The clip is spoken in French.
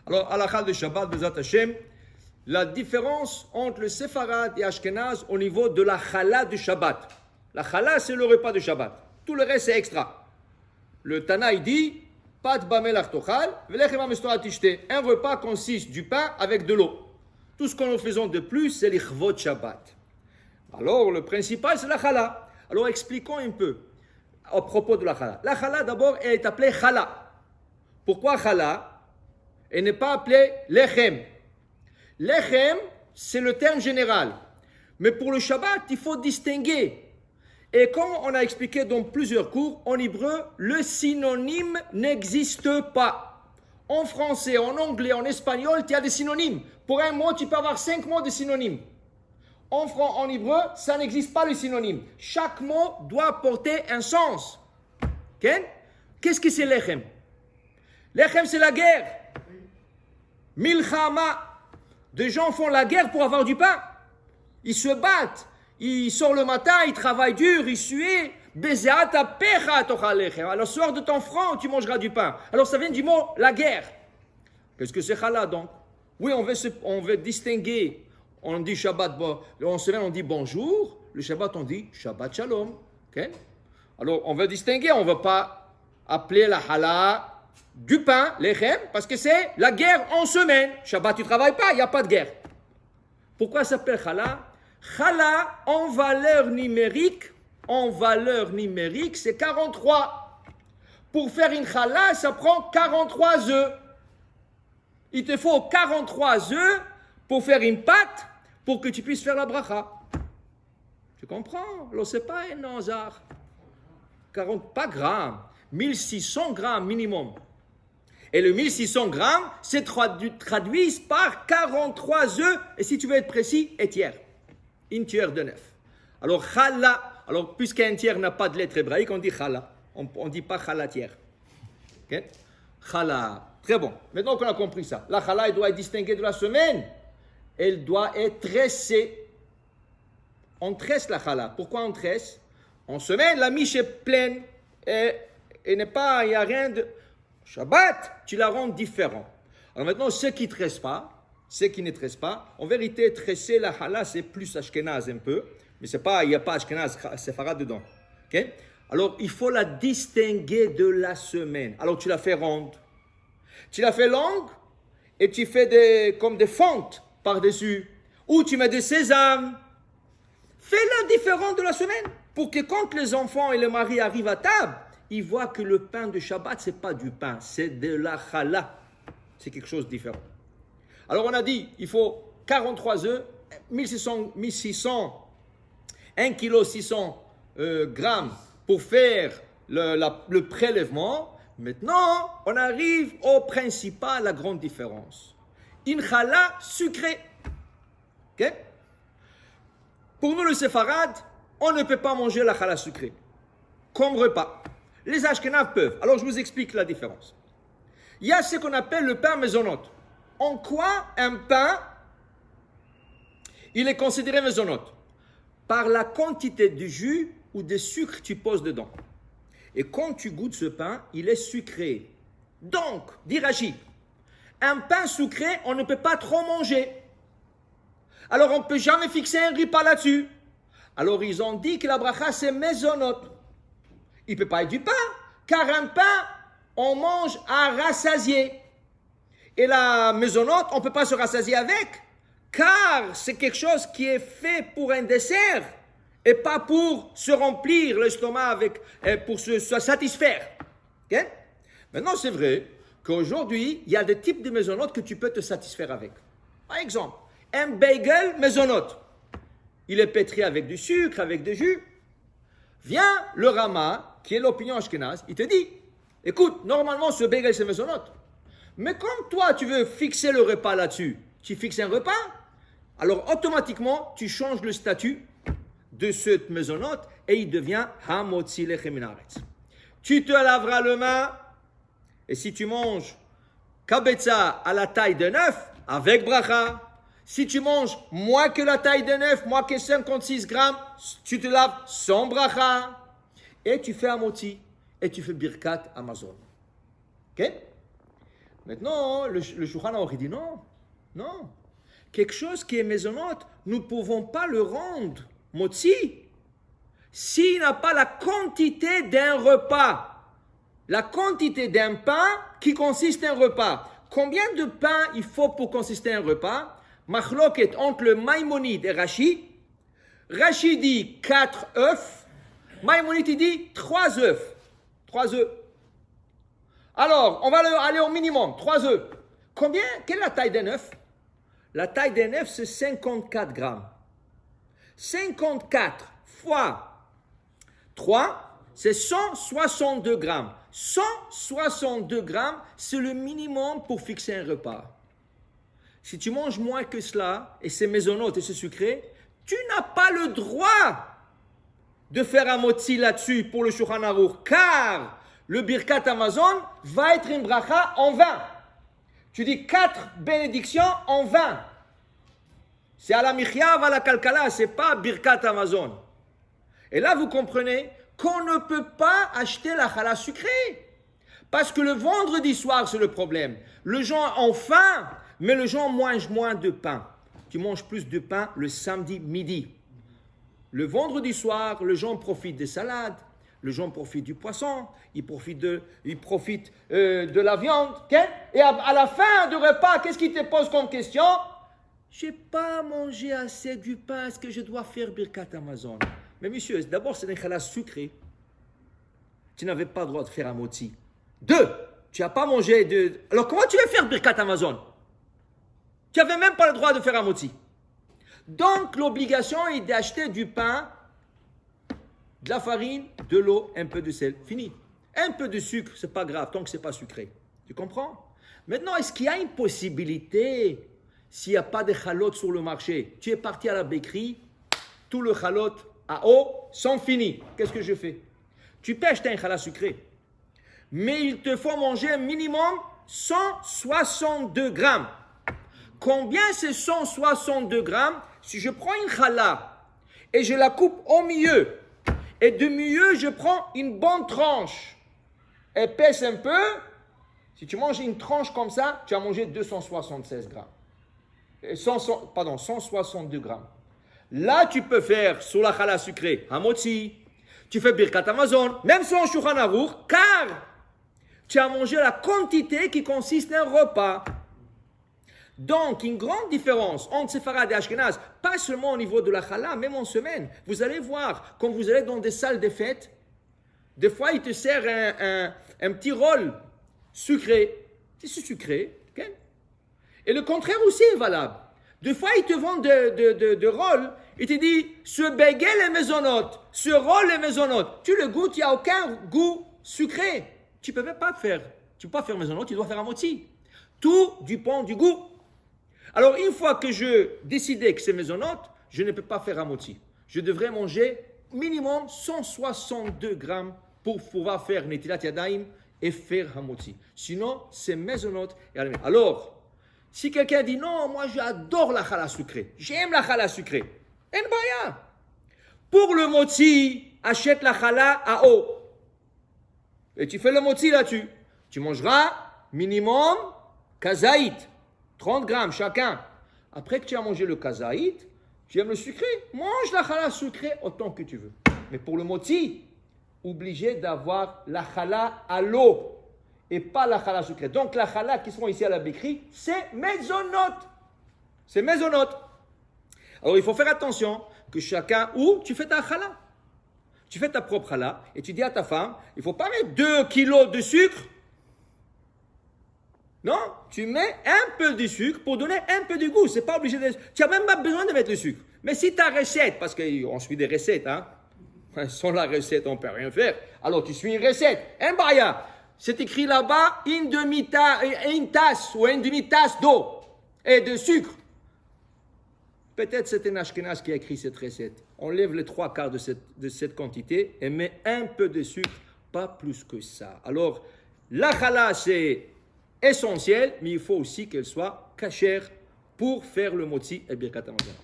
Alors, halakha de Shabbat, Bezat Hashem, la différence entre le Séfarad et Ashkenaz au niveau de la chala du Shabbat. La chala, c'est le repas de Shabbat. Tout le reste, c'est extra. Le Tana, il dit, Pat bamelach tochal, velechem amestorat tishte. Un repas consiste du pain avec de l'eau. Tout ce que nous faisons de plus, c'est l'ichvot Shabbat. Alors, le principal, c'est la chala. Alors, expliquons un peu à propos de la chala. La chala, d'abord, elle est appelée chala. Pourquoi chala? Elle n'est pas appelée lechem. Lechem, c'est le terme général. Mais pour le Shabbat, il faut distinguer. Et comme on a expliqué dans plusieurs cours, en hébreu, le synonyme n'existe pas. En français, en anglais, en espagnol, il y a des synonymes. Pour un mot, tu peux avoir 5 mots de synonymes. En hébreu, ça n'existe pas le synonyme. Chaque mot doit porter un sens. Okay? Qu'est-ce que c'est lechem? Lechem, c'est la guerre. Milchama. Des gens font la guerre pour avoir du pain. Ils se battent. Ils sortent le matin, ils travaillent dur, ils suent. Alors, le soir de ton front, tu mangeras du pain. Alors, ça vient du mot la guerre. Qu'est-ce que c'est chala donc? Oui, on veut distinguer. On dit Shabbat, on dit bonjour. Le Shabbat, on dit Shabbat Shalom. Okay? Alors, on veut distinguer. On ne veut pas appeler la chala du pain, lechem, parce que c'est la guerre en semaine. Shabbat, tu ne travailles pas, il n'y a pas de guerre. Pourquoi ça s'appelle chala? Chala, en valeur numérique, c'est 43. Pour faire une chala, ça prend 43 œufs. Il te faut 43 œufs pour faire une pâte, pour que tu puisses faire la bracha. Tu comprends? Alors, ce n'est pas un hasard. 40, pas grammes, 1600 grammes minimum. Et le 1600 grammes, c'est traduit par 43 œufs, et si tu veux être précis, un tiers. Une tiers de 9. Alors, chala, alors puisqu'un tiers n'a pas de lettre hébraïque, on dit chala. On ne dit pas chala tiers. Okay? Chala. Très bon. Maintenant qu'on a compris ça, la chala, elle doit être distinguée de la semaine. Elle doit être tressée. On tresse la chala. Pourquoi on tresse? En semaine, la miche est pleine. Et il n'y a rien de... Shabbat, tu la rends différente. Alors maintenant, ceux qui ne tressent pas, en vérité, tresser la chala, c'est plus ashkenaz un peu, mais il n'y a pas ashkenaz, séfarad dedans. Okay? Alors, il faut la distinguer de la semaine. Alors, tu la fais ronde. Tu la fais longue et tu fais comme des fentes par-dessus. Ou tu mets des sésames. Fais-la différente de la semaine pour que quand les enfants et le mari arrivent à table, ils voient que le pain de Shabbat, ce n'est pas du pain, c'est de la chala. C'est quelque chose de différent. Alors on a dit, il faut 43 œufs, 1600, 1 kg 600 grammes pour faire le prélèvement. Maintenant, on arrive au principal, la grande différence. Une chala sucrée. Okay? Pour nous, le séfarade, on ne peut pas manger la chala sucrée comme repas. Les Ashkenaz peuvent. Alors, je vous explique la différence. Il y a ce qu'on appelle le pain mésonote. En quoi un pain, il est considéré mésonote? Par la quantité de jus ou de sucre que tu poses dedans. Et quand tu goûtes ce pain, il est sucré. Donc, dit Rashi, un pain sucré, on ne peut pas trop manger. Alors, on ne peut jamais fixer un repas là-dessus. Alors, ils ont dit que la bracha, c'est mésonote. Il ne peut pas être du pain, car un pain, on mange à rassasier. Et la mésonote, on ne peut pas se rassasier avec, car c'est quelque chose qui est fait pour un dessert, et pas pour se remplir l'estomac pour se satisfaire. Okay? Maintenant, c'est vrai qu'aujourd'hui, il y a des types de mésonotes que tu peux te satisfaire avec. Par exemple, un bagel mésonote. Il est pétri avec du sucre, avec du jus. Vient le Rama, qui est l'opinion ashkénaze, il te dit, écoute, normalement ce bagel c'est mésonote. Mais comme toi tu veux fixer le repas là-dessus, tu fixes un repas, alors automatiquement tu changes le statut de cette mésonote et il devient hamotzi lechem min haaretz. Tu te laveras les mains et si tu manges kabetza à la taille de 9, avec bracha. Si tu manges moins que la taille de 9, moins que 56 grammes, tu te laves sans bracha. Et tu fais amoti. Et tu fais birkat Amazon. Ok? Maintenant, le Shulchan Aruch dit non. Non. Quelque chose qui est maisonnote, nous ne pouvons pas le rendre motzi s'il n'a pas la quantité d'un repas. La quantité d'un pain qui consiste en un repas. Combien de pain il faut pour consister en un repas? Machloket entre le Maïmonide et Rashi. Rashi dit 4 œufs. Maïmonide dit 3 œufs. 3 œufs. Alors, on va aller au minimum. 3 œufs. Combien? Quelle est la taille d'un œuf? La taille d'un œuf, c'est 54 grammes. 54 fois 3, c'est 162 grammes. 162 grammes, c'est le minimum pour fixer un repas. Si tu manges moins que cela, et c'est maisonnote et c'est sucré, tu n'as pas le droit de faire un motzi là-dessus pour le Shulchan Aruch, car le Birkat Hamazon va être une bracha en 20. Tu dis 4 bénédictions en 20. C'est à la Michya, à la Kalkala, c'est pas Birkat Hamazon. Et là, vous comprenez qu'on ne peut pas acheter la challah sucrée. Parce que le vendredi soir, c'est le problème. Les gens ont faim, mais les gens mangent moins de pain. Tu manges plus de pain le samedi midi. Le vendredi soir, les gens profitent des salades, les gens profitent du poisson, ils profitent de la viande. Okay? Et à la fin du repas, qu'est-ce qu'ils te posent comme question? Je n'ai pas mangé assez du pain, est-ce que je dois faire Birkat Hamazon? Mais monsieur, d'abord, c'est une challah sucrée. Tu n'avais pas le droit de faire un motzi. 2, tu n'as pas mangé de... Alors comment tu vas faire Birkat Hamazon? Tu n'avais même pas le droit de faire un motzi. Donc, l'obligation est d'acheter du pain, de la farine, de l'eau, un peu de sel. Fini. Un peu de sucre, c'est pas grave, tant que c'est pas sucré. Tu comprends? Maintenant, est-ce qu'il y a une possibilité, s'il n'y a pas de chalotes sur le marché, tu es parti à la bakerie, tout le chalotes à eau sont finis. Qu'est-ce que je fais? Tu peux acheter un challah sucré, mais il te faut manger un minimum 162 grammes. Combien c'est 162 grammes? Si je prends une challah et je la coupe au milieu, et du milieu je prends une bonne tranche, épaisse un peu, si tu manges une tranche comme ça, tu as mangé 276 grammes. 162 grammes. Là, tu peux faire sur la challah sucrée un motzi, tu fais Birkat Hamazon, même sur un Shulchan Aruch, car tu as mangé la quantité qui consiste en un repas. Donc, une grande différence entre Sepharad et Ashkenaz, pas seulement au niveau de la challah, même en semaine. Vous allez voir, quand vous allez dans des salles de fête, des fois, il te sert un petit rôle sucré. C'est sucré. Okay? Et le contraire aussi est valable. Des fois, ils te vendent de rôles. Il te dit, ce bagel est maisonnote, ce rôle est maisonnote. Tu le goûtes, il n'y a aucun goût sucré. Tu ne peux pas faire. Tu ne peux pas faire maisonnote, tu dois faire un motzi. Tout dépend du goût. Alors, une fois que je décidais que c'est maisonnote, je ne peux pas faire un motzi. Je devrais manger minimum 162 grammes pour pouvoir faire Netilat Yadayim et faire un motzi. Sinon, c'est maisonnote. Alors, si quelqu'un dit non, moi j'adore la challah sucrée, j'aime la challah sucrée, en baya. Pour le motzi, achète la challah à eau. Et tu fais le motzi là-dessus. Tu mangeras minimum kazaït, 30 grammes chacun. Après que tu as mangé le kazaït, tu aimes le sucré, mange la challah sucrée autant que tu veux. Mais pour le motzi, obligé d'avoir la challah à l'eau et pas la challah sucrée. Donc la challah qui sont ici à la bakerie, c'est maisonnote. C'est maisonnote. Alors il faut faire attention que chacun, ou tu fais ta challah. Tu fais ta propre challah et tu dis à ta femme, il ne faut pas mettre 2 kilos de sucre. Non, tu mets un peu de sucre pour donner un peu de goût. C'est pas obligé de... Tu n'as même pas besoin de mettre le sucre. Mais si ta recette, parce qu'on suit des recettes, hein, sans la recette on ne peut rien faire. Alors tu suis une recette, un baya. C'est écrit là-bas, une tasse ou une demi-tasse d'eau et de sucre. Peut-être c'est un Ashkenaz qui a écrit cette recette. On lève les 3/4 de cette quantité et met un peu de sucre, pas plus que ça. Alors, la challah, c'est essentiel, mais il faut aussi qu'elle soit cachère pour faire le motzi et Birkat Hamazon.